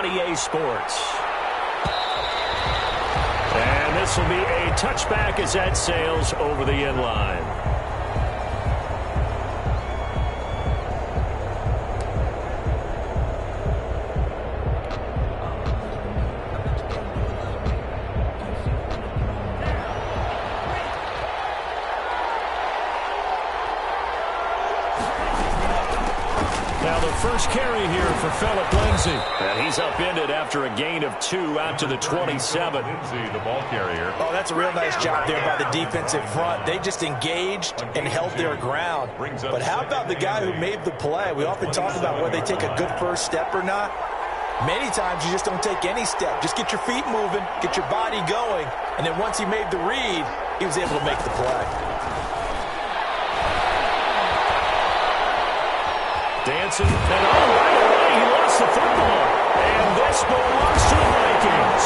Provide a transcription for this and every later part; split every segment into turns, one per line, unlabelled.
on EA Sports. And this will be a touchback as that sails over the end line. First carry here for Phillip Lindsay. And he's upended after a gain of 2 out to the 27.
Lindsay, the ball carrier.
Oh, that's a real nice job there by the defensive front. They just engaged and held their ground. But how about the guy who made the play? We often talk about whether they take a good first step or not. Many times you just don't take any step. Just get your feet moving, get your body going, and then once he made the read, he was able to make the play.
Dancing, and right away he lost the football. And this belongs to the Vikings.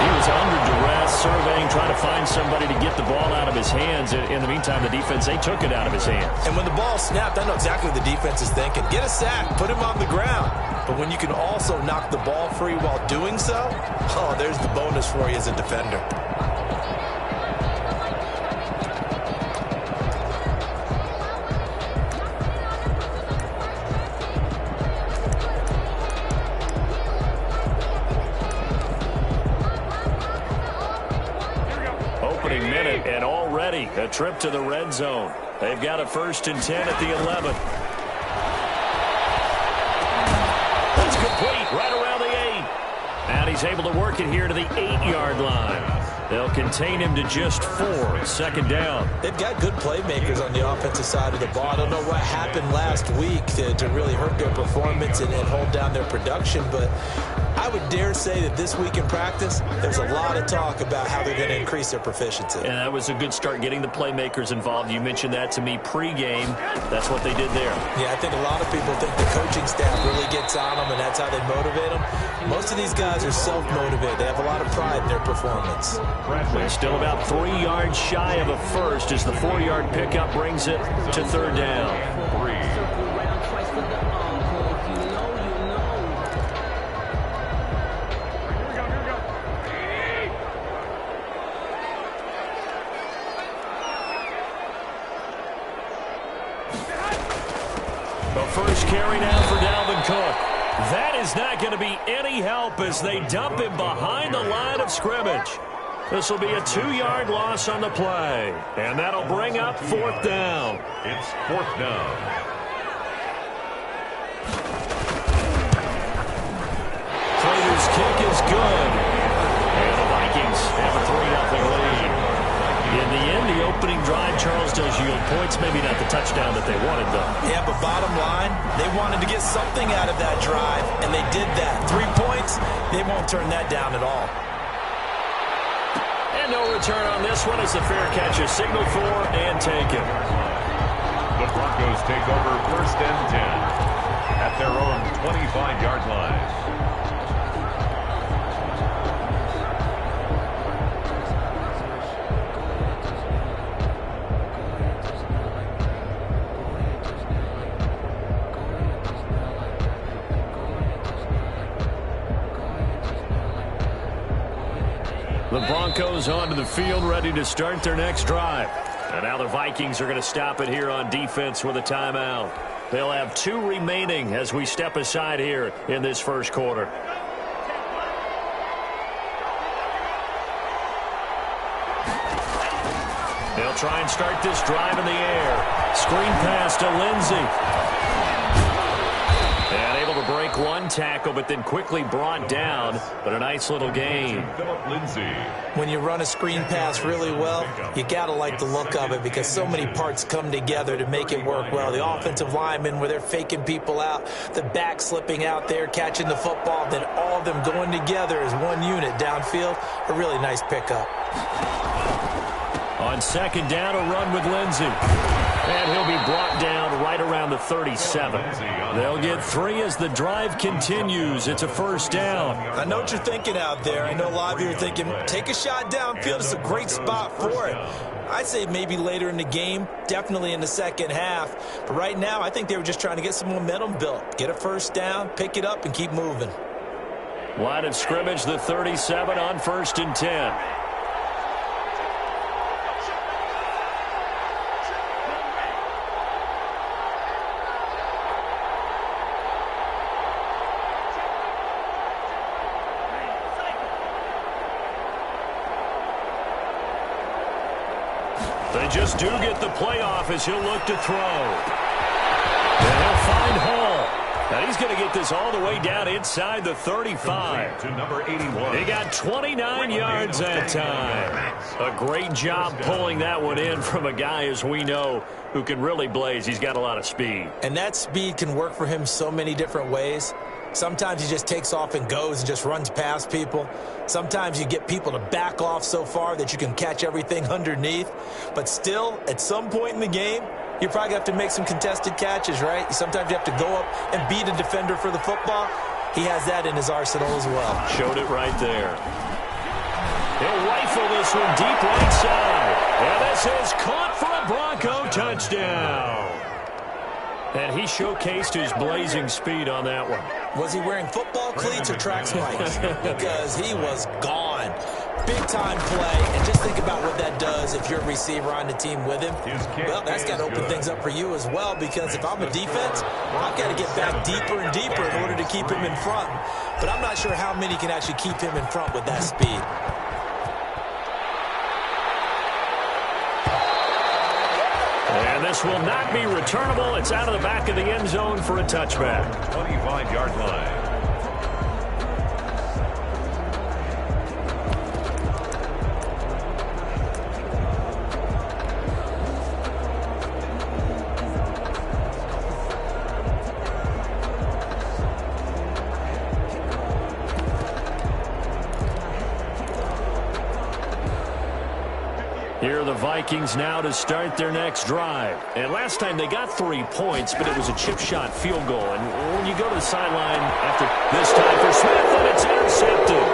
He was under duress, surveying, trying to find somebody to get the ball out of his hands. In the meantime, the defense, they took it out of his hands.
And when the ball snapped, I know exactly what the defense is thinking. Get a sack, put him on the ground. But when you can also knock the ball free while doing so, oh, there's the bonus for you as a defender.
And already a trip to the red zone. They've got a 1st and 10 at the 11. That's complete right around the 8. And he's able to work it here to the 8-yard line. They'll contain him to just 4. 2nd down.
They've got good playmakers on the offensive side of the ball. I don't know what happened last week to really hurt their performance and hold down their production, but I would dare say that this week in practice, there's a lot of talk about how they're going to increase their proficiency.
And that was a good start, getting the playmakers involved. You mentioned that to me pregame. That's what they did there.
Yeah, I think a lot of people think the coaching staff really gets on them, and that's how they motivate them. Most of these guys are self-motivated. They have a lot of pride in their performance.
They're still about 3 yards shy of a first as the 4-yard pickup brings it to 3rd down.
3.
First carry now for Dalvin Cook. That is not going to be any help as they dump him behind the line of scrimmage. This will be a 2-yard loss on the play. And that'll bring up 4th down.
It's 4th down.
Slater's kick is good. And the Vikings have a 3-0 lead. In the end, the opening drive, Charles, does yield points. Maybe not the touchdown that they wanted, though.
Yeah, but bottom line, they wanted to get something out of that drive, and they did that. 3 points, they won't turn that down at all.
And no return on this one as the fair catch is signaled for and taken.
The Broncos take over 1st and 10 at their own 25-yard line.
The Broncos onto the field, ready to start their next drive. And now the Vikings are going to stop it here on defense with a timeout. They'll have 2 remaining as we step aside here in this 1st quarter. They'll try and start this drive in the air. Screen pass to Lindsay. And able to break one tackle, but then quickly brought down. But a nice little gain.
Phillip Lindsay.
When you run a screen pass really well, you got to like the look of it because so many parts come together to make it work well. The offensive linemen, where they're faking people out, the back slipping out there, catching the football, then all of them going together as one unit downfield. A really nice pickup.
On 2nd down, a run with Lindsay. And he'll be brought down right around the 37. They'll get 3 as the drive continues. It's a 1st down.
I know what you're thinking out there. I know a lot of you are thinking, take a shot downfield. It's a great spot for it. I'd say maybe later in the game, definitely in the second half. But right now, I think they were just trying to get some momentum built. Get a first down, pick it up, and keep moving.
Line of scrimmage, the 37 on 1st and 10. They just do get the playoff as he'll look to throw. And he'll find Hall. Now he's going to get this all the way down inside the 35.
To number 81.
He got 29 yards that time. A great job pulling that one in from a guy, as we know, who can really blaze. He's got a lot of speed.
And that speed can work for him so many different ways. Sometimes he just takes off and goes and just runs past people. Sometimes you get people to back off so far that you can catch everything underneath. But still, at some point in the game, you're probably going to have to make some contested catches, right? Sometimes you have to go up and beat a defender for the football. He has that in his arsenal as well.
Showed it right there. He'll rifle this one deep right side. And this is caught for a Bronco touchdown. And he showcased his blazing speed on that one.
Was he wearing football cleats or track spikes? Because he was gone. Big-time play, and just think about what that does if you're a receiver on the team with him. Well, that's got to open things up for you as well, because if I'm a defense, I've got to get back deeper and deeper in order to keep him in front. But I'm not sure how many can actually keep him in front with that speed.
And this will not be returnable. It's out of the back of the end zone for a touchback.
25-yard line.
Here are the Vikings now to start their next drive. And last time they got 3 points, but it was a chip shot field goal. And when you go to the sideline after this time for Smith, and it's intercepted.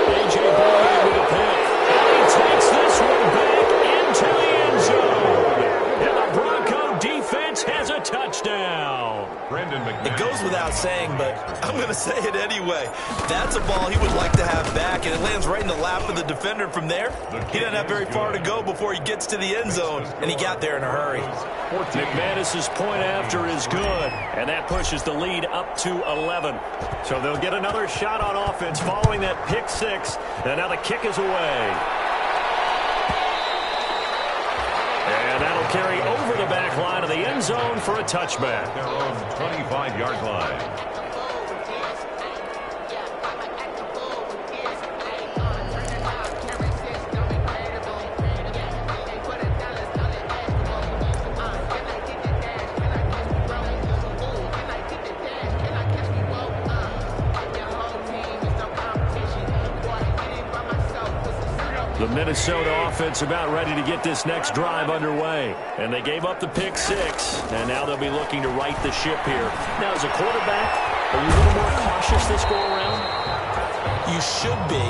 A.J. Boyd with a pick. And he takes this one back into the end zone. And the Bronco defense has a touchdown.
It goes without saying, but I'm going to say it anyway. That's a ball he would like to have back, and it lands right in the lap of the defender from there. He doesn't have very far to go before he gets to the end zone, and he got there in a hurry.
McManus's point after is good, and that pushes the lead up to 11. So they'll get another shot on offense following that pick six, and now the kick is away. And that'll carry over the back line of the end zone for a touchback.
Their own 25-yard line.
The Minnesota offense about ready to get this next drive underway. And they gave up the pick six, and now they'll be looking to right the ship here. Now, as a quarterback, are you a little more cautious this go-around?
You should be,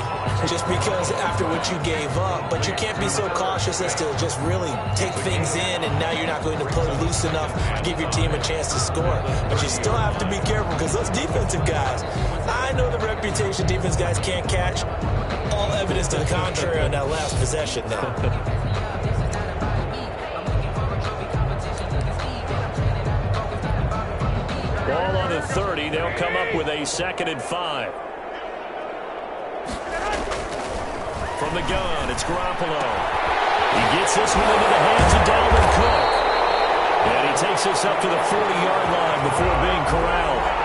just because after what you gave up. But you can't be so cautious as to just really take things in, and now you're not going to play loose enough to give your team a chance to score. But you still have to be careful, because those defensive guys, I know the reputation defense guys can't catch. All evidence to the contrary on that last possession now.
Ball on the 30. They'll come up with a 2nd and 5. From the gun, it's Garoppolo. He gets this one into the hands of Dalvin Cook. And he takes this up to the 40-yard line before being corralled.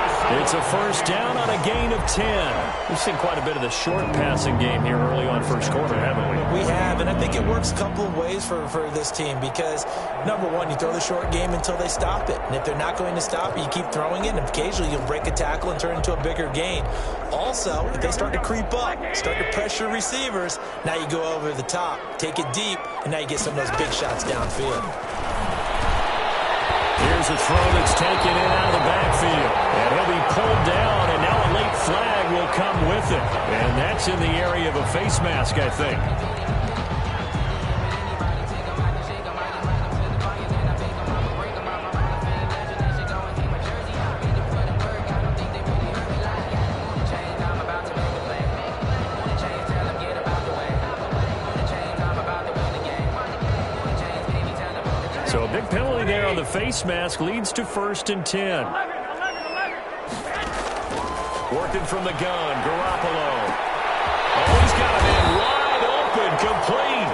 It's a first down on a gain of 10. We've seen quite a bit of the short passing game here early on first quarter, haven't we?
We have, and I think it works a couple of ways for this team because, number one, you throw the short game until they stop it. And if they're not going to stop it, you keep throwing it, and occasionally you'll break a tackle and turn it into a bigger gain. Also, if they start to creep up, start to pressure receivers, now you go over the top, take it deep, and now you get some of those big shots downfield.
Here's a throw that's taken in out of the backfield. And he'll be pulled down, and now a late flag will come with it. And that's in the area of a face mask, I think. the face mask leads to 1st and 10. Working from the gun, Garoppolo. Oh, he's got him in wide open, complete.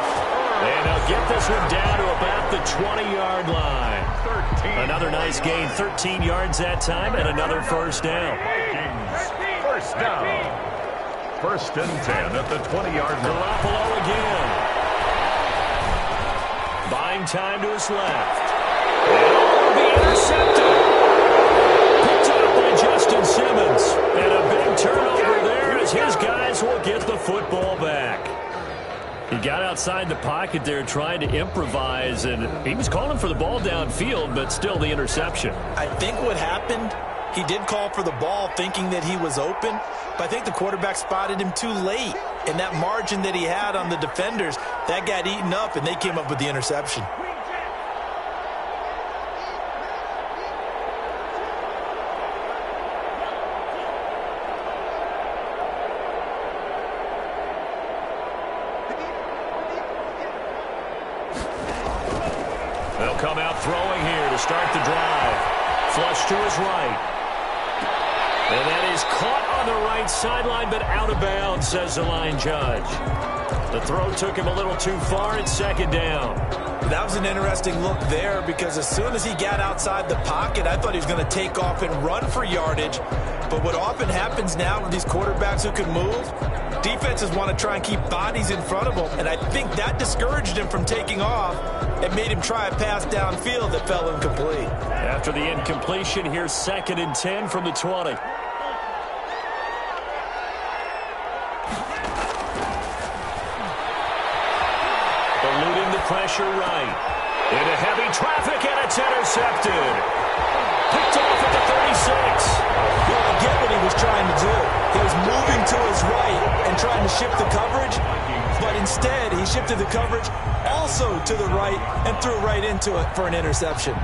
And he'll get this one down to about the 20-yard line. Another nice gain, 13 yards that time, and another first down.
Vikings, first down. 1st and 10 at the 20-yard line.
Garoppolo again. Buying time to his left. And will be intercepted. Picked up by Justin Simmons. And a big turnover there as his guys will get the football back. He got outside the pocket there trying to improvise, and he was calling for the ball downfield, but still the interception.
I think what happened, he did call for the ball thinking that he was open, but I think the quarterback spotted him too late. And that margin that he had on the defenders, that got eaten up, and they came up with the interception.
They'll come out throwing here to start the drive. Flush to his right. And that is caught on the right sideline, but out of bounds, says the line judge. The throw took him a little too far. It's 2nd down.
That was an interesting look there because as soon as he got outside the pocket, I thought he was going to take off and run for yardage. But what often happens now with these quarterbacks who can move, defenses want to try and keep bodies in front of them. And I think that discouraged him from taking off and made him try a pass downfield that fell incomplete.
After the incompletion, here's 2nd and 10 from the 20. Eluding the pressure right. Into heavy traffic, and it's intercepted. Picked off at the 36.
Well, I get what he was trying to do. He was moving to his right and trying to shift the coverage, but instead he shifted the coverage also to the right and threw right into it for an interception.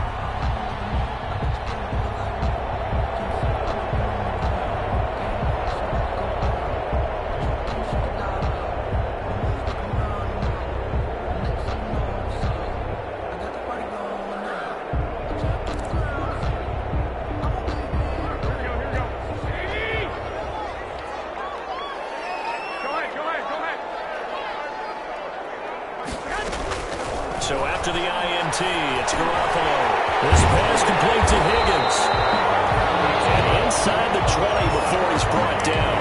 So after the INT, it's Garoppolo. This pass complete to Higgins. And inside the 20 before he's brought down.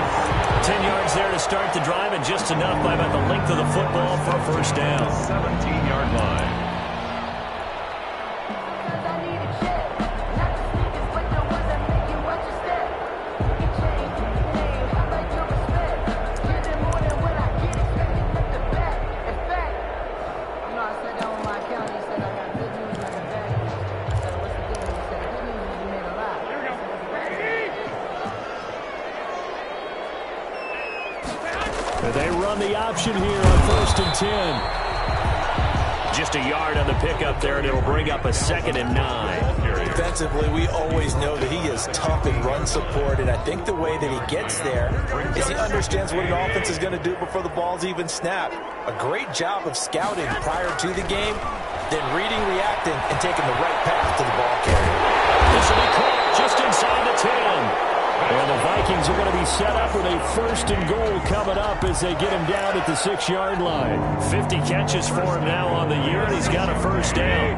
10 yards there to start the drive, and just enough by about the length of the football for a first down.
17-yard line.
They run the option here on 1st and 10. Just a yard on the pickup there, and it'll bring up a 2nd and 9.
Defensively, we always know that he is tough in run support, and I think the way that he gets there is he understands what an offense is going to do before the ball's even snapped. A great job of scouting prior to the game, then reading, reacting, and taking the right path to the ball carrier.
This will be caught just inside the 10. And the Vikings are going to be set up with a 1st and goal coming up as they get him down at the 6-yard line. 50 catches for him now on the year, and he's got a first down.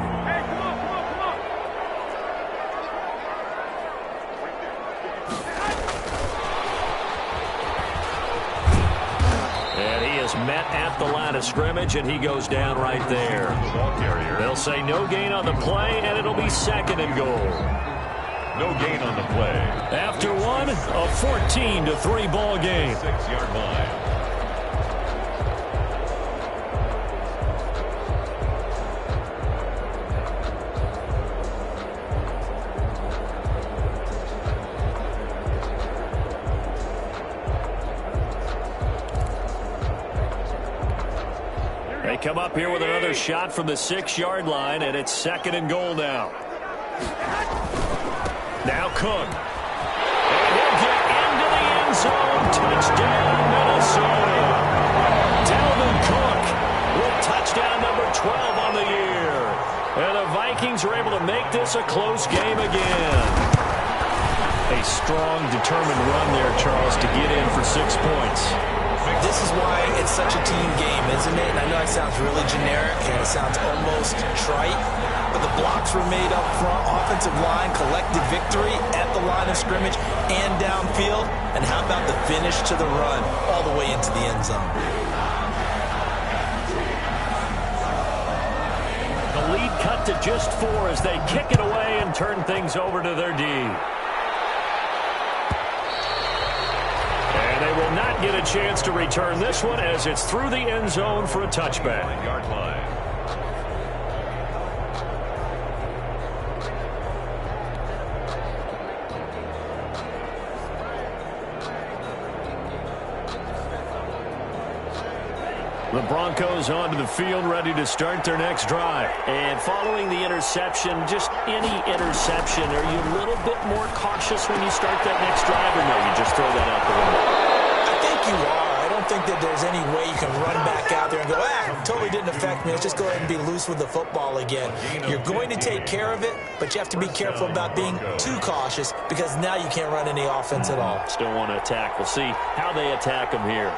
And he is met at the line of scrimmage, and he goes down right there. They'll say no gain on the play, and it'll be 2nd and goal.
No gain on the play.
After one, a 14-3 ball game.
6-yard line.
They come up here with another shot from the 6-yard line, and it's 2nd and goal now. Now Cook. And he'll get into the end zone. Touchdown, Minnesota. Dalvin Cook with touchdown number 12 on the year. And the Vikings are able to make this this a close game again. A strong, determined run there, Charles, to get in for 6 points.
This is why it's such a team game, isn't it? And I know it sounds really generic and it sounds almost trite, but the blocks were made up front, offensive line, collective victory at the line of scrimmage and downfield. And how about the finish to the run all the way into the end zone?
The lead cut to just 4 as they kick it away and turn things over to their D. And they will not get a chance to return this one as it's through the end zone for a touchback.
Yard line.
The Broncos onto the field, ready to start their next drive.
And following the interception, just any interception, are you a little bit more cautious when you start that next drive, or no, you just throw that out the window?
I think you are. I don't think that there's any way you can run back out there and go, totally didn't affect me. Let's just go ahead and be loose with the football again. You're going to take care of it, but you have to be careful about being too cautious because now you can't run any offense at all.
Still want to attack. We'll see how they attack them here.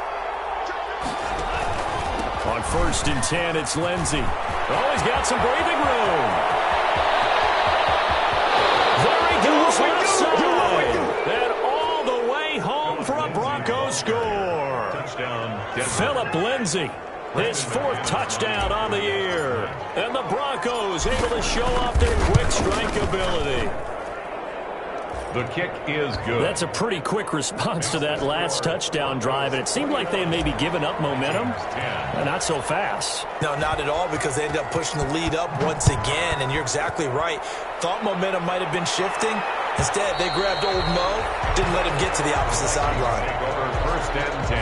On 1st and 10, it's Lindsey. Oh, he's got some breathing room. There he goes left side. And all the way home for a Broncos score.
Touchdown.
Philip Lindsey, his 4th touchdown on the year. And the Broncos able to show off their quick strike ability.
The kick is good.
That's a pretty quick response to that last touchdown drive, and it seemed like they had maybe given up momentum. Not so fast.
No, not at all, because they ended up pushing the lead up once again, and you're exactly right. Thought momentum might have been shifting. Instead, they grabbed old Mo, didn't let him get to the opposite sideline.
Over 1st and 10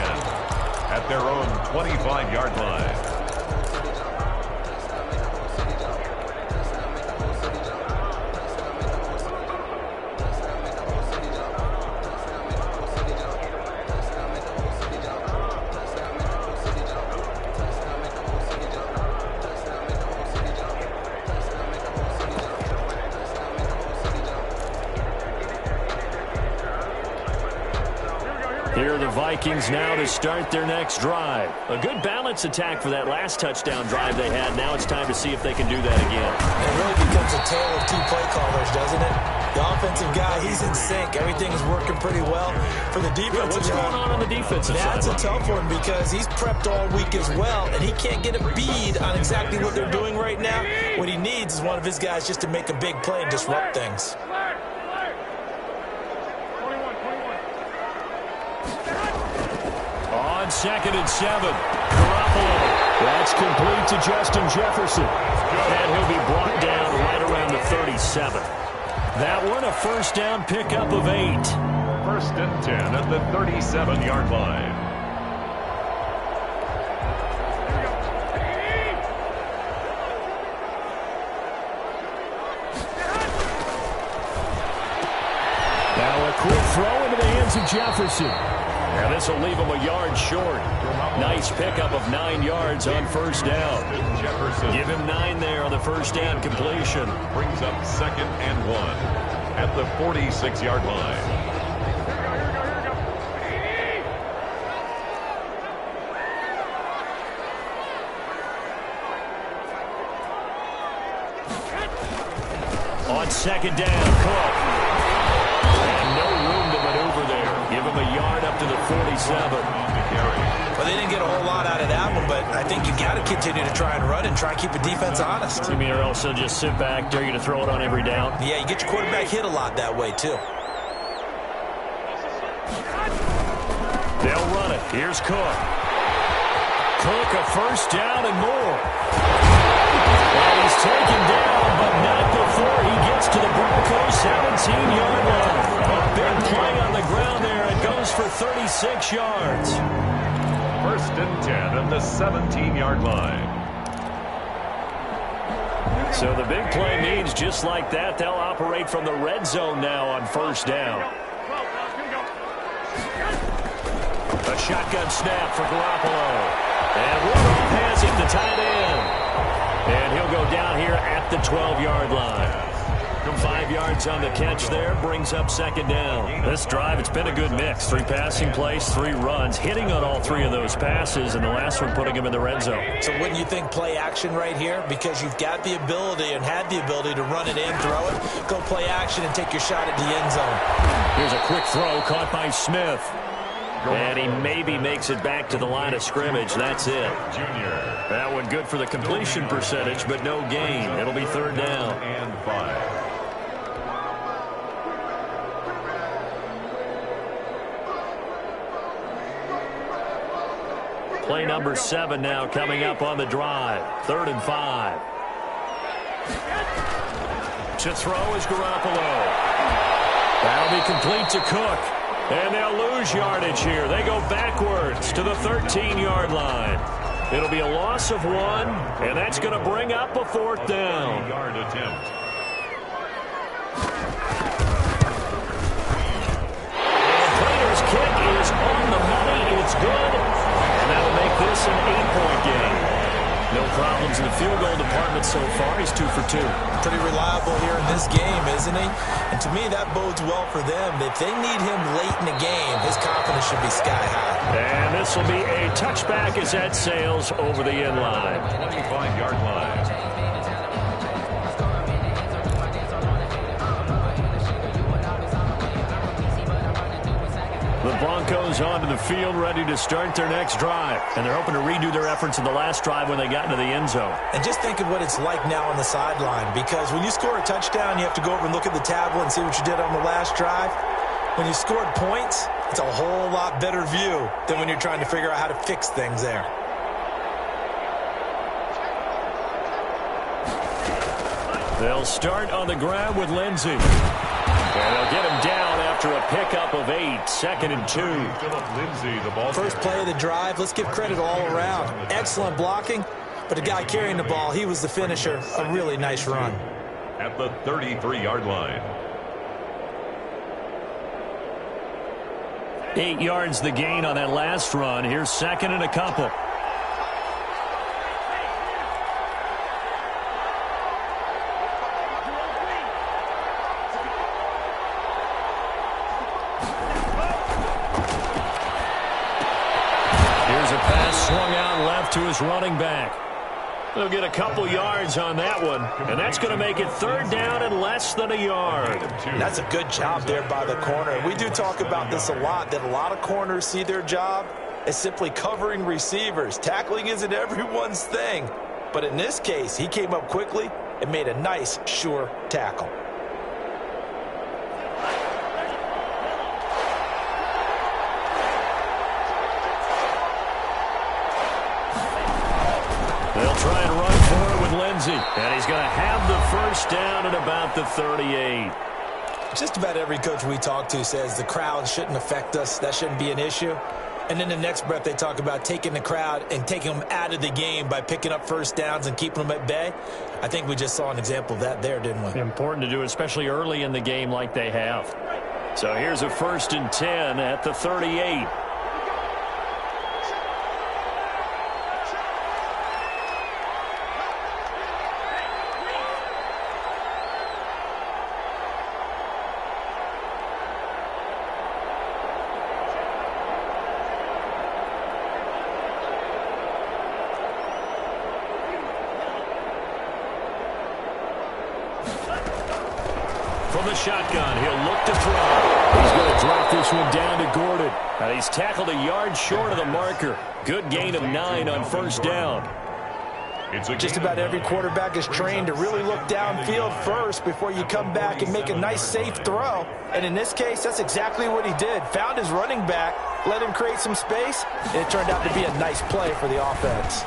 at their own 25-yard line.
Here are the Vikings now to start their next drive. A good balance attack for that last touchdown drive they had. Now it's time to see if they can do that again.
It really becomes a tale of 2 play callers, doesn't it? The offensive guy, he's in sync. Everything is working pretty well. For the defensive
What's going on the defensive side?
That's a tough one because he's prepped all week as well, and he can't get a bead on exactly what they're doing right now. What he needs is one of his guys just to make a big play and disrupt things.
On 2nd and 7, Garoppolo. That's complete to Justin Jefferson. And he'll be brought down right around the 37. That one a 1st down pickup of 8.
1st and 10 at the 37-yard line.
Now a quick throw into the hands of Jefferson. And this will leave him a yard short. Nice pickup of 9 yards on 1st down.
Jefferson.
Give him 9 there on the 1st down completion.
Brings up 2nd and 1 at the 46-yard line.
On 2nd down, Cook. And no room to maneuver there. Give him a yard up to the 47.
Well, they didn't get a whole lot out of that one, but I think you got to continue to try and run and try and keep the defense honest.
You mean or else they'll just sit back, dare you to throw it on every down?
Yeah, you get your quarterback hit a lot that way, too.
They'll run it. Here's Cook. Cook a 1st down and more. And he's taken down, but not before he gets to the Broncos' 17-yard line. A big play on the ground there. It goes for 36 yards.
1st and 10 at the 17-yard line.
So the big play means just like that, they'll operate from the red zone now on 1st down. A shotgun snap for Garoppolo. And Rudolph has it, the tight end. And he'll go down here at the 12-yard line. 5 yards on the catch there, brings up second down. This drive, it's been a good mix. 3 passing plays, 3 runs, hitting on all 3 of those passes, and the last one putting him in the red zone.
So wouldn't you think play action right here? Because you've got the ability and had the ability to run it in, throw it, go play action, and take your shot at the end zone.
Here's a quick throw caught by Smith. And he maybe makes it back to the line of scrimmage. That's it. That one good for the completion percentage, but no gain. It'll be third down.
And 5.
Play number 7 now coming up on the drive. 3rd and 5. To throw is Garoppolo. That'll be complete to Cook. And they'll lose yardage here. They go backwards to the 13-yard line. It'll be a loss of 1, and that's going to bring up a 4th down.
Yard attempt.
And Prater's kick is on the money. It's good. And that'll make this an 8-point game. No problems in the field goal department so far. He's 2 for 2.
Pretty reliable here in this game, isn't he? And to me, that bodes well for them. If they need him late in the game, his confidence should be sky high.
And this will be a touchback as that sails over the end line.
25-yard line.
The Broncos onto the field, ready to start their next drive. And they're hoping to redo their efforts in the last drive when they got into the end zone.
And just think of what it's like now on the sideline, because when you score a touchdown, you have to go over and look at the tablet and see what you did on the last drive. When you scored points, it's a whole lot better view than when you're trying to figure out how to fix things there.
They'll start on the ground with Lindsey. And they'll get him down after a pickup of 8, 2nd and 2.
Philip Lindsay, the ball.
First play of the drive, let's give credit all around. Excellent blocking, but the guy carrying the ball, he was the finisher. A really nice run.
At the 33-yard line.
8 yards the gain on that last run. Here's 2nd and a couple. Swung out left to his running back. They'll get a couple yards on that one, and that's going to make it 3rd down and less than a yard.
That's a good job there by the corner. We do talk about this a lot, that a lot of corners see their job as simply covering receivers. Tackling isn't everyone's thing, but in this case, he came up quickly and made a nice, sure tackle.
Try and run for it with Lindsey. And he's going to have the first down at about the 38.
Just about every coach we talk to says the crowd shouldn't affect us. That shouldn't be an issue. And then the next breath they talk about taking the crowd and taking them out of the game by picking up first downs and keeping them at bay. I think we just saw an example of that there, didn't we?
Important to do, especially early in the game like they have. So here's a 1st and 10 at the 38. From the shotgun, he'll look to throw. He's going to drop this one down to Gordon. And he's tackled a yard short of the marker. Good gain of 9 on 1st down.
Just about every quarterback is trained to really look downfield first before you come back and make a nice, safe throw. And in this case, that's exactly what he did. Found his running back, let him create some space, and it turned out to be a nice play for the offense.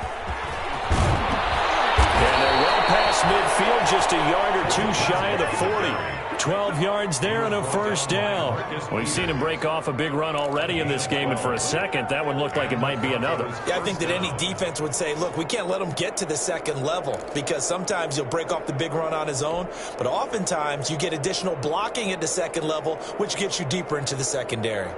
And they're well past midfield, just a yard or 2 shy of the 40. 12 yards there and a 1st down. We've seen him break off a big run already in this game, and for a second, that one looked like it might be another.
Yeah, I think that any defense would say, look, we can't let him get to the second level, because sometimes he'll break off the big run on his own, but oftentimes you get additional blocking at the second level, which gets you deeper into the secondary.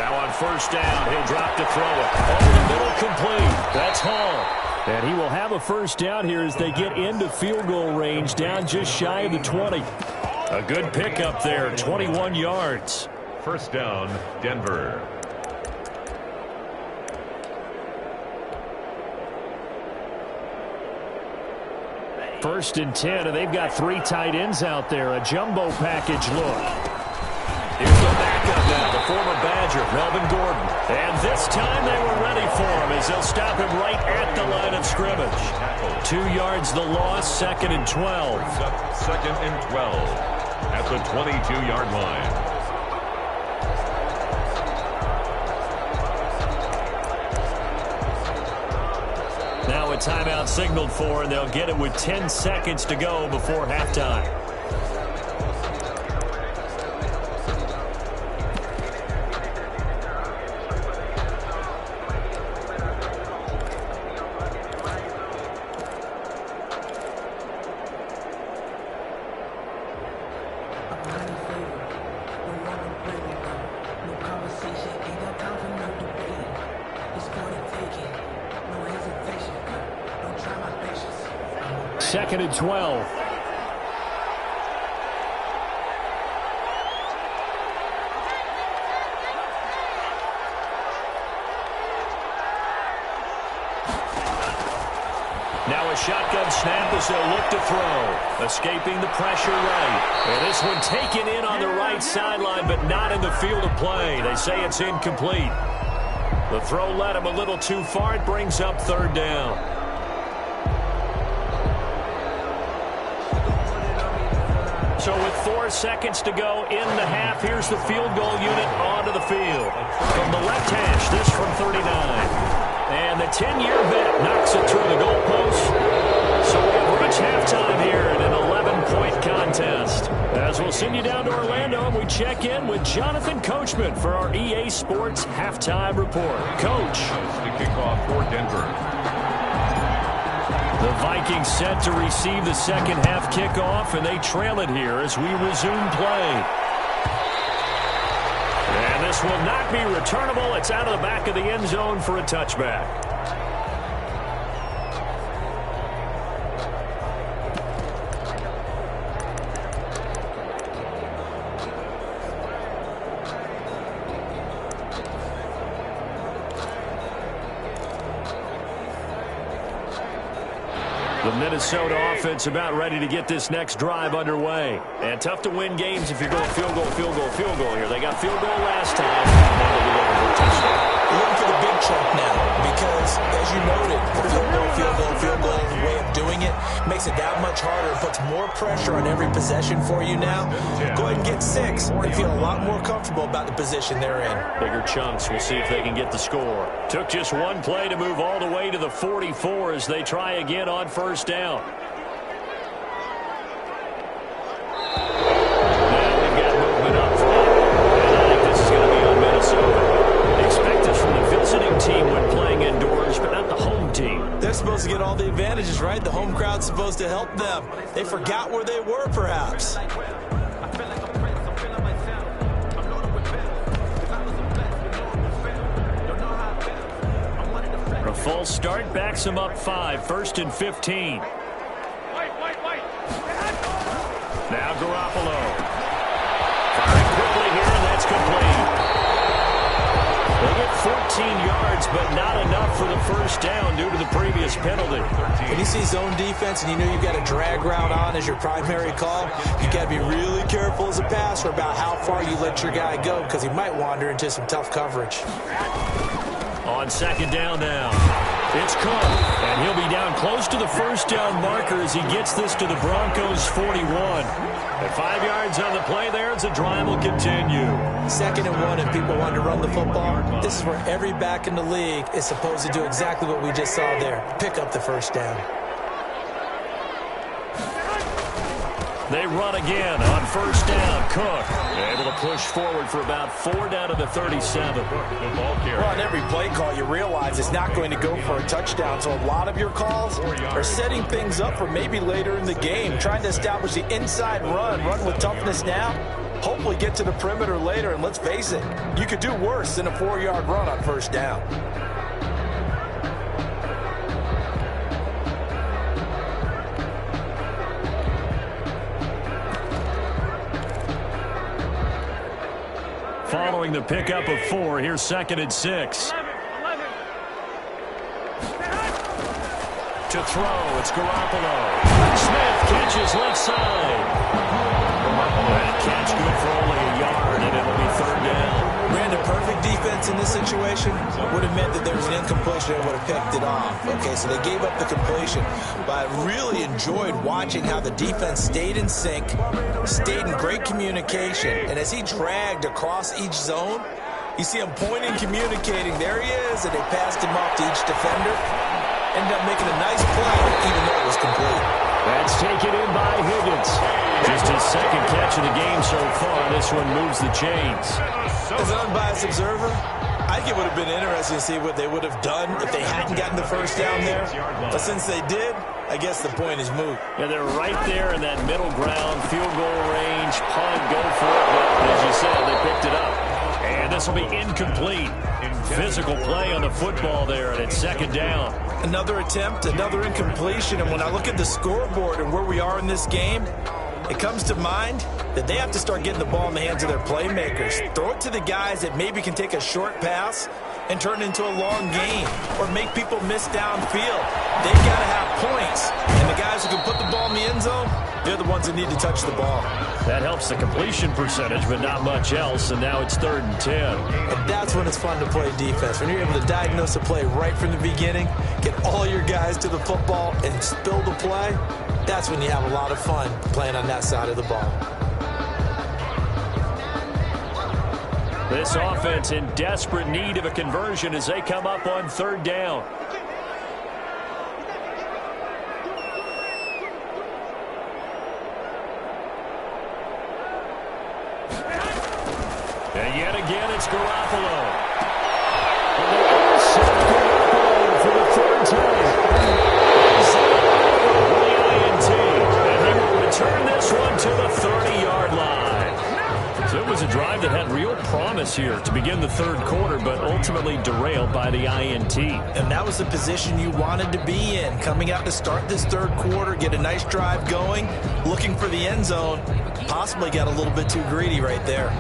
Now on first down, he'll drop to throw it. Over the middle, complete. That's Hall. And he will have a first down here as they get into field goal range, down just shy of the 20. A good pickup there, 21 yards.
First down, Denver.
First and 10, and they've got 3 tight ends out there. A jumbo package look. Here's the backup now, the former Badger, Melvin Gordon. And this time they were ready for him as they'll stop him right at the line of scrimmage. 2 yards the loss, 2nd and 12.
Second and 12 at the 22-yard line.
Now a timeout signaled for, and they'll get it with 10 seconds to go before halftime. Second and 12. Now a shotgun snap as they'll look to throw. Escaping the pressure right. And this one taken in on the right sideline, but not in the field of play. They say it's incomplete. The throw led him a little too far. It brings up third down. So with 4 seconds to go in the half, here's the field goal unit onto the field. From the left hash, this from 39. And the 10-year vet knocks it through the goalpost. So we've reached halftime here in an 11-point contest. As we'll send you down to Orlando, and we check in with Jonathan Coachman for our EA Sports Halftime Report. Coach.
The kickoff for Denver.
The Vikings set to receive the second half kickoff, and they trail it here as we resume play. And this will not be returnable. It's out of the back of the end zone for a touchback. The Minnesota offense about ready to get this next drive underway. And tough to win games if you're going field goal, field goal, field goal here. They got field goal last time. Now they'll be looking for a touchdown.
Looking for the big chunk now because, as you noted, the field goal way of doing it makes it that much harder. It puts more pressure on every possession for you now. Go ahead and get 6 and feel a lot more comfortable about the position they're in.
Bigger chunks. We'll see if they can get the score. Took just one play to move all the way to the 44 as they try again on first down. Now we've got movement up front. And I think this is going to be on Minnesota. Expect this from the visiting team when playing indoors, but not the home team.
They're supposed to get all the advantages, right? The home crowd's supposed to help them. They forgot where they were, perhaps.
A false start backs him up 5, 1st and 15. Now Garoppolo. Firing quickly here, and that's complete. They get 14 yards, but not enough for the first down due to the previous penalty.
When you see zone defense and you know you've got a drag route on as your primary call, you've got to be really careful as a passer about how far you let your guy go because he might wander into some tough coverage.
On second down now, it's Cook, and he'll be down close to the first down marker as he gets this to the Broncos' 41. At 5 yards on the play there, as the drive will continue.
2nd and 1, if people want to run the football, this is where every back in the league is supposed to do exactly what we just saw there, pick up the first down.
They run again on first down. Cook able to push forward for about 4 down to the 37.
Well, on every play call, you realize it's not going to go for a touchdown. So a lot of your calls are setting things up for maybe later in the game, trying to establish the inside run with toughness now. hopefully get to the perimeter later, and let's face it, you could do worse than a 4-yard run on first down.
Following the pickup of 4, here's 2nd and 6. To throw, it's Garoppolo. Smith catches left side. That catch good for only a yard, and it'll be 3rd down.
Brandon, perfect defense in this situation would have meant that there was an incompletion and would have picked it off. Okay, so they gave up the completion, but I really enjoyed watching how the defense stayed in sync, stayed in great communication, and as he dragged across each zone, you see him pointing, communicating. There he is, and they passed him off to each defender. Ended up making a nice play, even though it was complete.
That's taken in by Higgins. Just his 2nd catch of the game so far. This one moves the chains.
As an unbiased observer, I think it would have been interesting to see what they would have done if they hadn't gotten the first down there. But since they did, I guess the point is moot.
Yeah, they're right there in that middle ground, field goal range, punt, go for it. But as you said, they picked it up. And this will be incomplete. Physical play on the football there, and it's 2nd down.
Another attempt, another incompletion, and when I look at the scoreboard and where we are in this game, it comes to mind that they have to start getting the ball in the hands of their playmakers. Throw it to the guys that maybe can take a short pass and turn it into a long game or make people miss downfield. They've got to have points, and the guys who can put the ball in the end zone, they're the ones that need to touch the ball.
That helps the completion percentage, but not much else, and now it's 3rd and 10.
And that's when it's fun to play defense. When you're able to diagnose a play right from the beginning, get all your guys to the football, and spill the play, that's when you have a lot of fun playing on that side of the ball.
This offense in desperate need of a conversion as they come up on 3rd down. And yet again, it's Garoppolo. And they intercept Garoppolo for the 3rd time. The INT. And he will return this one to the 30-yard line. So it was a drive that had real promise here to begin the 3rd quarter, but ultimately derailed by the INT.
And that was the position you wanted to be in, coming out to start this 3rd quarter, get a nice drive going, looking for the end zone. Possibly got a little bit too greedy right there.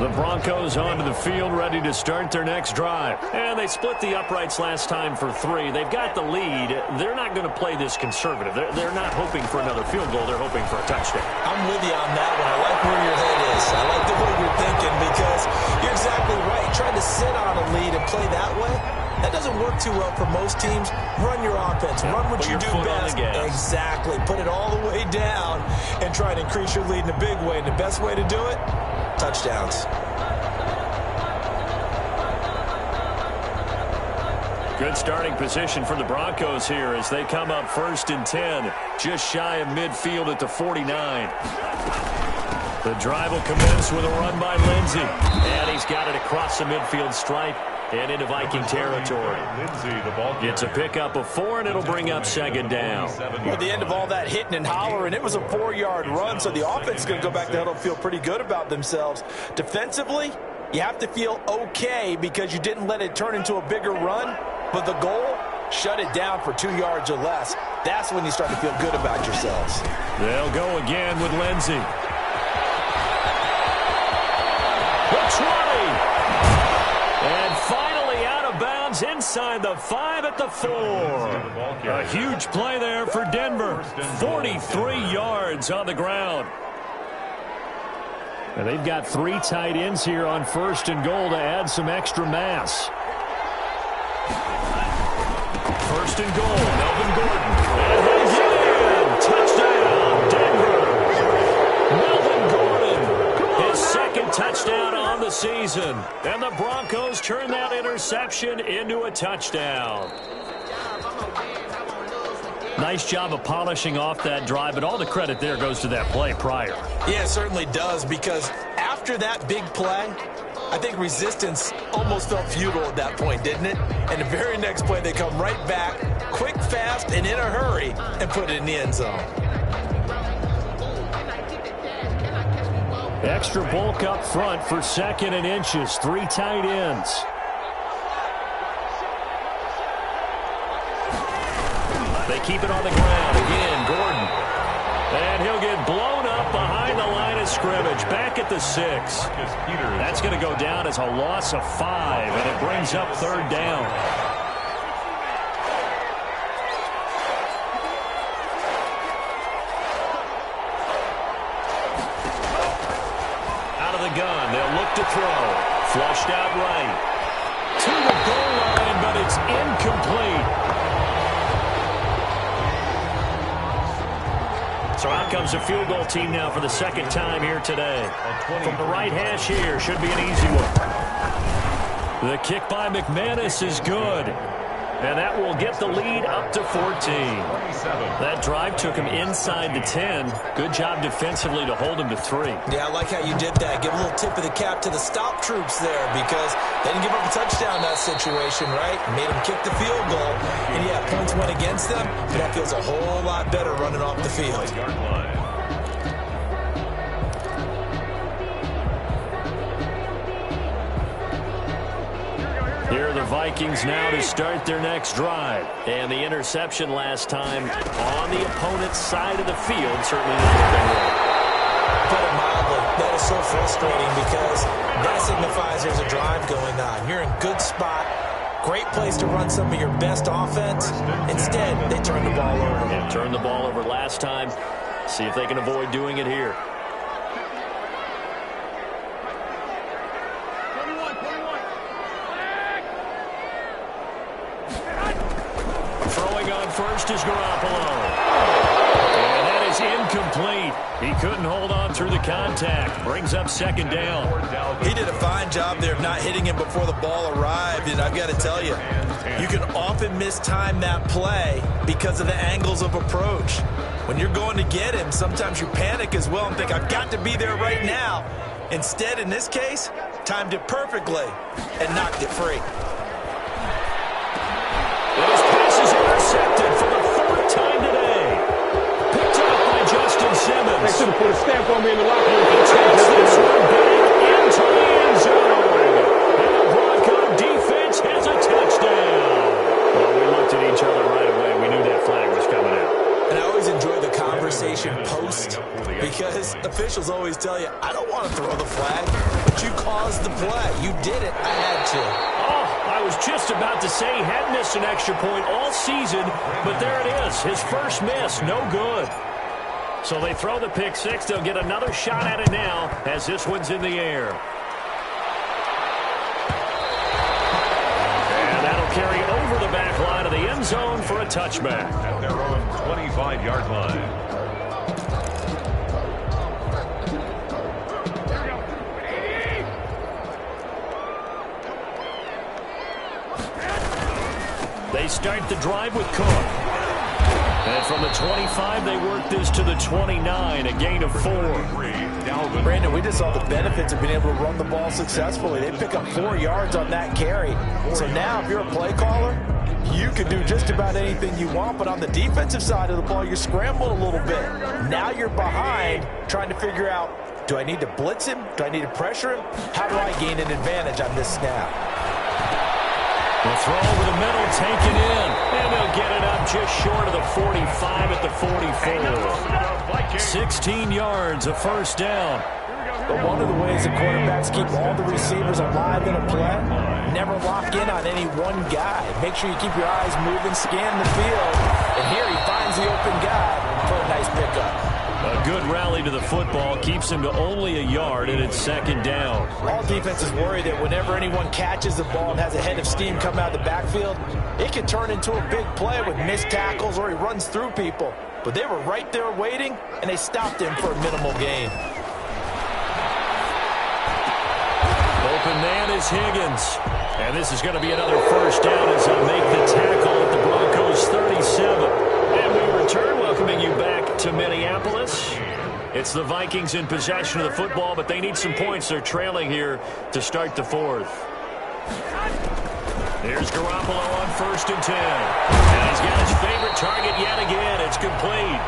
The Broncos onto the field, ready to start their next drive. And they split the uprights last time for 3. They've got the lead. They're not going to play this conservative. They're not hoping for another field goal. They're hoping for a touchdown.
I'm with you on that one. I like where your head is. I like the way you're thinking because you're exactly right. Trying to sit on a lead and play that way, that doesn't work too well for most teams. Run your offense. Run what you do best. Exactly. Put it all the way down and try to increase your lead in a big way. And the best way to do it, touchdowns.
Good starting position for the Broncos here as they come up 1st and 10, just shy of midfield at the 49. The drive will commence with a run by Lindsey, and he's got it across the midfield stripe and into Viking territory. It's a pickup of 4, and it'll bring up 2nd down.
At the end of all that hitting and hollering, it was a 4-yard run, so the offense is going to go back to the huddle and feel pretty good about themselves. Defensively, you have to feel okay because you didn't let it turn into a bigger run, but the goal, shut it down for 2 yards or less. That's when you start to feel good about yourselves.
They'll go again with Lindsey. The 20. And finally out of bounds inside the 5 at the 4. A huge play there for Denver. 43 yards on the ground. And they've got 3 tight ends here on 1st and goal to add some extra mass. 1st and goal, Melvin Gordon. And he's in. Touchdown, Denver. Melvin Gordon, his 2nd touchdown on the season. And the Broncos turn that interception into a touchdown. Nice job of polishing off that drive, but all the credit there goes to that play prior.
Yeah, it certainly does, because after that big play, I think resistance almost felt futile at that point, didn't it? And the very next play, they come right back, quick, fast, and in a hurry, and put it in the end zone.
Extra bulk up front for 2nd and inches. 3 tight ends. They keep it on the ground. Again, Gordon. And he'll get blown up behind the line of scrimmage. Back at the 6. That's going to go down as a loss of 5, and it brings up 3rd down. Out of the gun. They'll look to throw. Flushed out right. To the goal line, but it's incomplete. So out comes the field goal team now for the 2nd time here today. From the right hash here, should be an easy one. The kick by McManus is good. And that will get the lead up to 14. That drive took him inside the 10. Good job defensively to hold him to 3.
Yeah, I like how you did that. Give a little tip of the cap to the stop troops there because they didn't give up a touchdown in that situation, right? Made them kick the field goal. And, yeah, points went against them, but that feels a whole lot better running off the field.
Here are the Vikings now to start their next drive. And the interception last time on the opponent's side of the field certainly not a big one.
Put it mildly, that is so frustrating because that signifies there's a drive going on. You're in good spot, great place to run some of your best offense. Instead, they turn the ball over.
Yeah, turned the ball over last time. See if they can avoid doing it here. First is Garoppolo. And that is incomplete. He couldn't hold on through the contact. Brings up 2nd down.
He did a fine job there of not hitting him before the ball arrived. And I've got to tell you, you can often mistime that play because of the angles of approach. When you're going to get him, sometimes you panic as well and think, I've got to be there right now. Instead, in this case, timed it perfectly and knocked it free.
His pass is intercepted for the 4th time today. Picked up by Justin Simmons.
They should have put a stamp on me in the locker room.
He takes this one back into the end zone. And the Bronco defense has a touchdown. Well, we looked at each other right away. We knew that flag was coming out.
And I always enjoy the conversation post because officials always tell you, I don't want to throw the flag, but you caused the play. You did it. I had to.
I was just about to say he had missed an extra point all season, but there it is. His first miss, no good. So they throw the pick 6. They'll get another shot at it now as this one's in the air. And that'll carry over the back line of the end zone for a touchback.
At their own 25-yard line.
They start the drive with Cook. And from the 25, they work this to the 29, a gain of 4.
Brandon, we just saw the benefits of being able to run the ball successfully. They pick up 4 yards on that carry. So now if you're a play caller, you can do just about anything you want. But on the defensive side of the ball, you're scrambling a little bit. Now you're behind trying to figure out, do I need to blitz him? Do I need to pressure him? How do I gain an advantage on this snap?
The throw over the middle, taken in, and they'll get it up just short of the 45 at the 44. 16 yards, a first down.
But one of the ways the quarterbacks keep all the receivers alive in a play, never lock in on any one guy. Make sure you keep your eyes moving, scan the field, and here he finds the open guy for a nice pickup.
A good rally to the football keeps him to only a yard, and it's 2nd down.
All defenses worry that whenever anyone catches the ball and has a head of steam come out of the backfield, it can turn into a big play with missed tackles or he runs through people. But they were right there waiting, and they stopped him for a minimal gain.
Open man is Higgins. And this is going to be another first down as they make the tackle at the Broncos 37. And we return, welcoming you back to Minneapolis. It's the Vikings in possession of the football, but they need some points. They're trailing here to start the 4th. Here's Garoppolo on 1st and 10. And he's got his favorite target yet again. It's complete.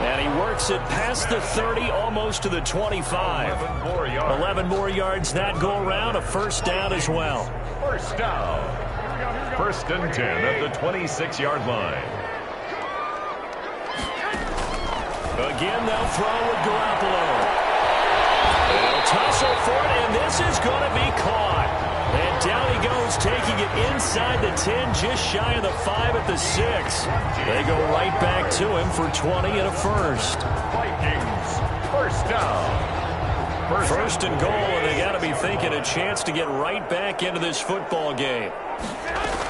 And he works it past the 30, almost to the 25. 11 more yards that go around, a first down as well.
First down. First and 10 at the 26-yard line.
Again, they'll throw with Garoppolo. They'll tussle for it, and this is going to be caught. And down he goes, taking it inside the 10, just shy of the 5 at the 6. They go right back to him for 20 and a first.
Vikings, first down.
First and goal, and they got to be thinking a chance to get right back into this football game.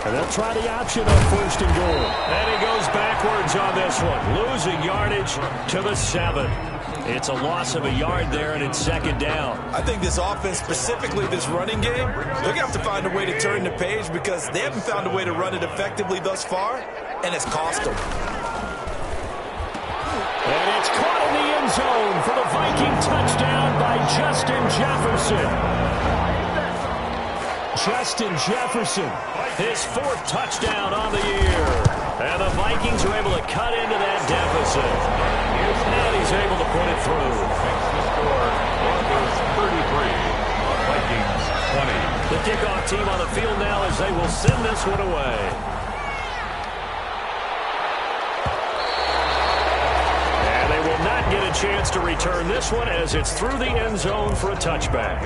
And they'll try the option on first and goal. And he goes backwards on this one, losing yardage to the 7. It's a loss of a yard there, and it's second down.
I think this offense, specifically this running game, they're going to have to find a way to turn the page because they haven't found a way to run it effectively thus far, and it's cost them.
And it's caught in the end zone for the Viking touchdown by Justin Jefferson. Justin Jefferson, his 4th touchdown on the year. And the Vikings are able to cut into that deficit. And he's able to put it through.
Makes the score Broncos 33, Vikings 20.
The kickoff team on the field now as they will send this one away. And they will not get a chance to return this one as it's through the end zone for a touchback.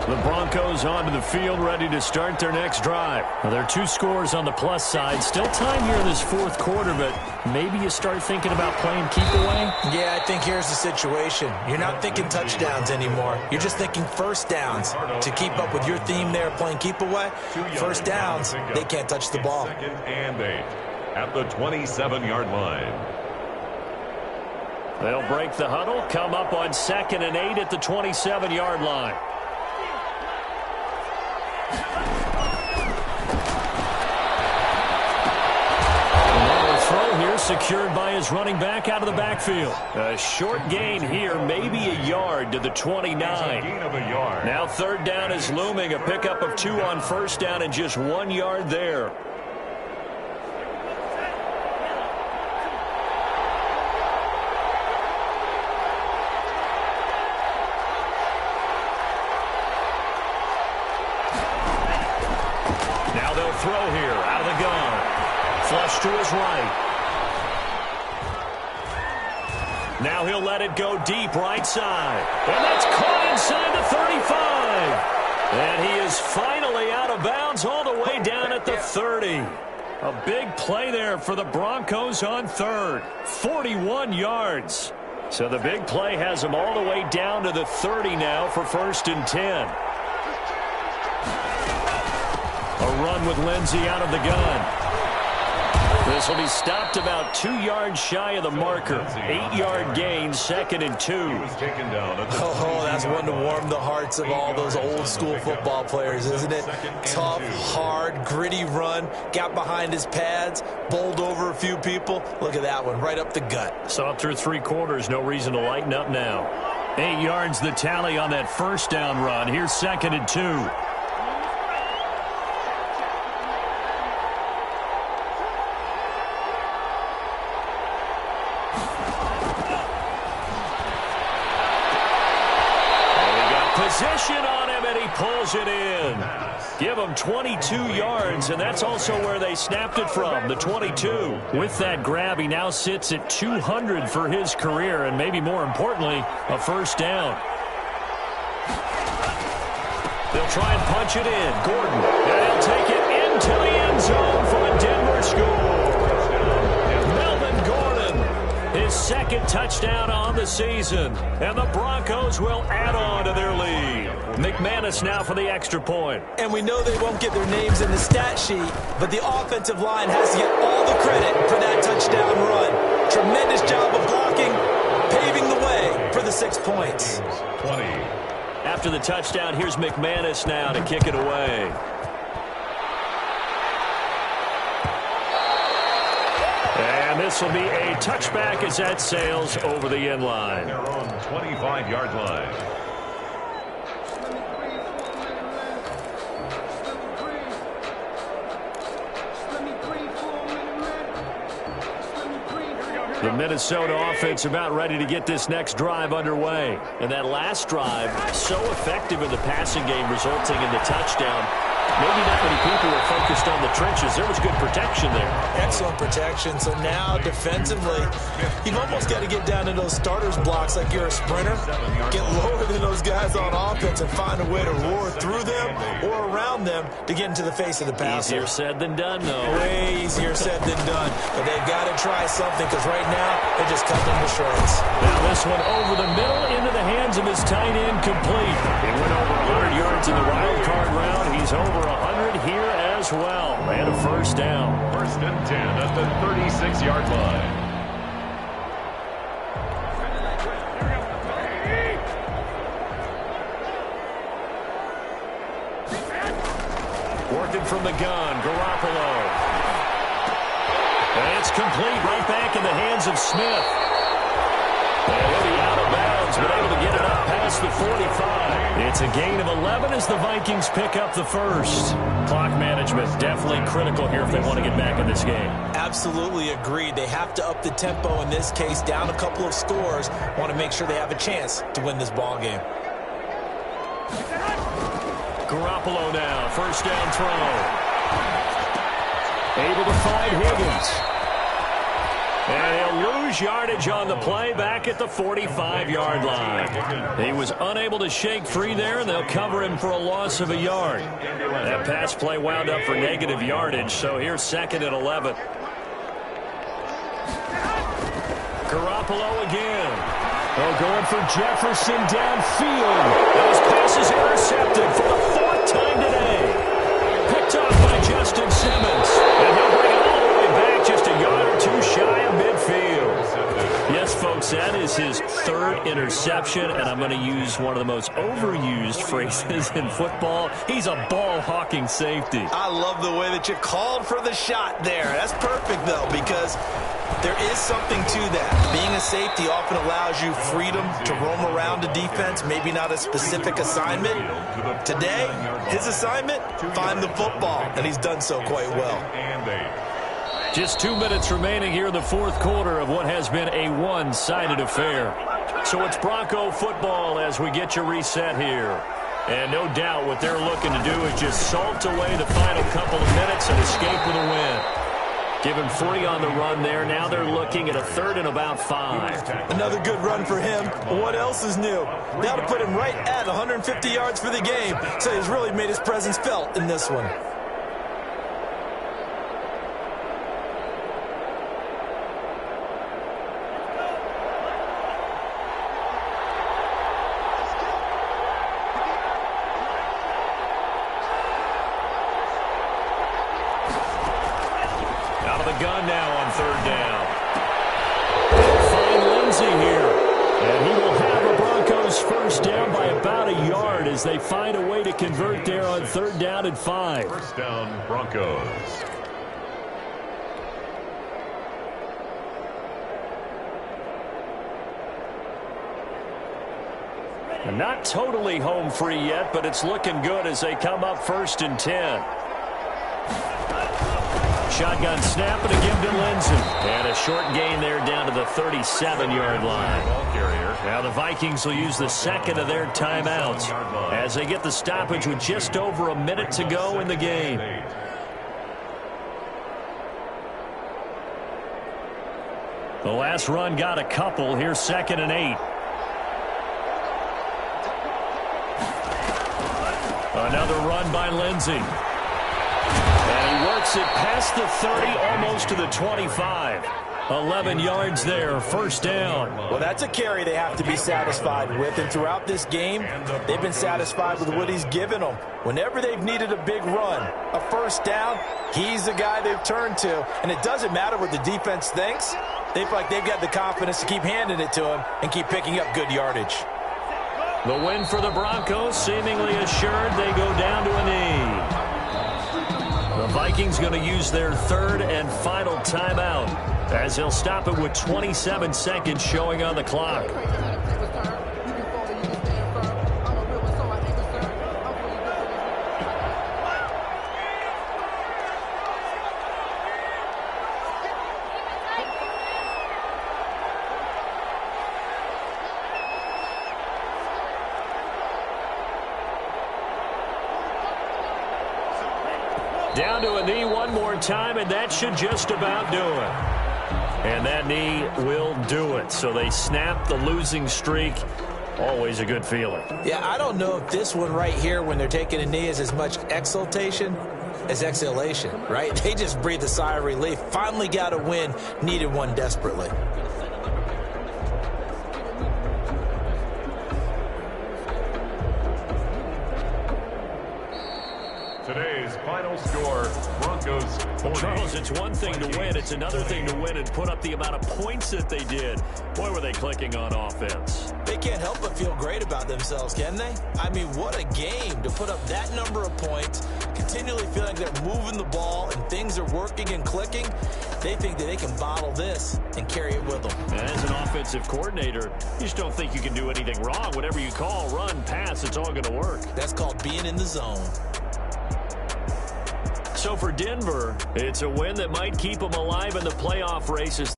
The Broncos onto the field, ready to start their next drive. Now, there are 2 scores on the plus side. Still time here in this 4th quarter, but maybe you start thinking about playing keep away?
Yeah, I think here's the situation. You're not thinking touchdowns anymore. You're just thinking first downs. To keep up with your theme there, playing keep away, first downs, they can't touch the ball.
Second and 8 at the 27-yard line.
They'll break the huddle, come up on 2nd and 8 at the 27-yard line. Secured by his running back out of the backfield. A short gain here, maybe a yard to the 29.
Gain of a yard.
Now 3rd down is looming, a pickup of 2 on first down and just 1 yard there. Now they'll throw here out of the gun. Flush to his right. Now he'll let it go deep right side. And that's caught inside the 35. And he is finally out of bounds all the way down at the 30. A big play there for the Broncos on 3rd. 41 yards. So the big play has him all the way down to the 30 now for 1st and 10. A run with Lindsey out of the gun. This will be stopped about 2 yards shy of the marker. 8-yard gain, 2nd and 2.
Oh, that's one to warm the hearts of all those old school football players, isn't it? Tough, hard, gritty run. Got behind his pads, bowled over a few people. Look at that one, right up the gut.
So up through 3 quarters, no reason to lighten up now. 8 yards the tally on that first down run. Here's 2nd and 2. Position on him, and he pulls it in. Give him 22 yards, and that's also where they snapped it from, the 22. With that grab, he now sits at 200 for his career, and maybe more importantly, a first down. They'll try and punch it in. Gordon, and he'll take it into the end zone for a Denver score. Melvin Gordon, his 2nd touchdown on the season, and the Broncos will add on to their lead. McManus now for the extra point.
And we know they won't get their names in the stat sheet, but the offensive line has to get all the credit for that touchdown run. Tremendous job of blocking, paving the way for the 6 points.
20.
After the touchdown, here's McManus now to kick it away. And this will be a touchback as that sails over the end line.
Their own 25-yard line.
The Minnesota offense about ready to get this next drive underway.
And that last drive, so effective in the passing game, resulting in the touchdown. Maybe not many people were focused on the trenches. There was good protection there.
Excellent protection. So now defensively, you've almost got to get down to those starters blocks like you're a sprinter. Get lower than those guys on offense and find a way to roar through them or around them to get into the face of the passer.
Easier said than done, though.
Way easier said than done. But they've got to try something because right now they're just cutting them to shreds.
Now this one over the middle into the hands of his tight end, complete. He went over 100 yards in the wild card round. He's over 100 here as well. And a first down.
1st and 10 at the 36-yard line.
Working from the gun, Garoppolo. And it's complete right back in the hands of Smith. And he'll be out of bounds, but able to get it up past the 45. It's a gain of 11 as the Vikings pick up the first. Clock management definitely critical here if they want to get back in this game.
Absolutely agreed. They have to up the tempo in this case, down a couple of scores. Want to make sure they have a chance to win this ball game.
Garoppolo now, first down throw. Able to find Higgins. And he'll lose yardage on the play back at the 45-yard line. He was unable to shake free there, and they'll cover him for a loss of a yard. That pass play wound up for negative yardage, so here's 2nd and 11. Garoppolo again. Oh, going for Jefferson downfield. Those passes intercepted for the 4th time today. Picked off by Justin Simmons. And he'll bring it all the way back just a yard or two shy of midfield. Yes, folks, that is his 3rd interception, and I'm going to use one of the most overused phrases in football. He's a ball-hawking safety.
I love the way that you called for the shot there. That's perfect, though, because there is something to that. Being a safety often allows you freedom to roam around a defense, maybe not a specific assignment. Today, his assignment, find the football, and he's done so quite well.
Just 2 minutes remaining here in the 4th quarter of what has been a one-sided affair. So it's Bronco football as we get you reset here. And no doubt what they're looking to do is just salt away the final couple of minutes and escape with a win. Give him 3 on the run there. Now they're looking at a 3rd and about 5.
Another good run for him. What else is new? That'll put him right at 150 yards for the game. So he's really made his presence felt in this one.
Gun now on 3rd down. They'll find Lindsey here. And he will have the Broncos first down by about a yard as they find a way to convert there on 3rd down and 5.
First down, Broncos.
And not totally home free yet, but it's looking good as they come up 1st and 10. Shotgun snap and a give to Lindsey. And a short gain there down to the 37-yard line. Now the Vikings will use the 2nd of their timeouts as they get the stoppage with just over a minute to go in the game. The last run got a couple. Here's 2nd and 8. Another run by Lindsey. And he works it past the 30, almost to the 25. 11 yards there, first down.
Well, that's a carry they have to be satisfied with. And throughout this game, they've been satisfied with what he's given them. Whenever they've needed a big run, a first down, he's the guy they've turned to. And it doesn't matter what the defense thinks. They feel like they've got the confidence to keep handing it to him and keep picking up good yardage.
The win for the Broncos, seemingly assured. They go down to a knee. The Vikings going to use their 3rd and final timeout as they'll stop it with 27 seconds showing on the clock. Down to a knee one more time, and that should just about do it. And that knee will do it. So they snap the losing streak. Always a good feeling.
Yeah, I don't know if this one right here, when they're taking a knee, is as much exultation as exhalation, right? They just breathe a sigh of relief. Finally got a win. Needed one desperately.
Today's final score, Broncos 40.
Charles, it's one thing to win. It's another thing to win and put up the amount of points that they did. Boy, were they clicking on offense.
They can't help but feel great about themselves, can they? I mean, what a game to put up that number of points, continually feeling they're moving the ball and things are working and clicking. They think that they can bottle this and carry it with them.
As an offensive coordinator, you just don't think you can do anything wrong. Whatever you call, run, pass, it's all going to work.
That's called being in the zone.
So for Denver, it's a win that might keep them alive in the playoff races.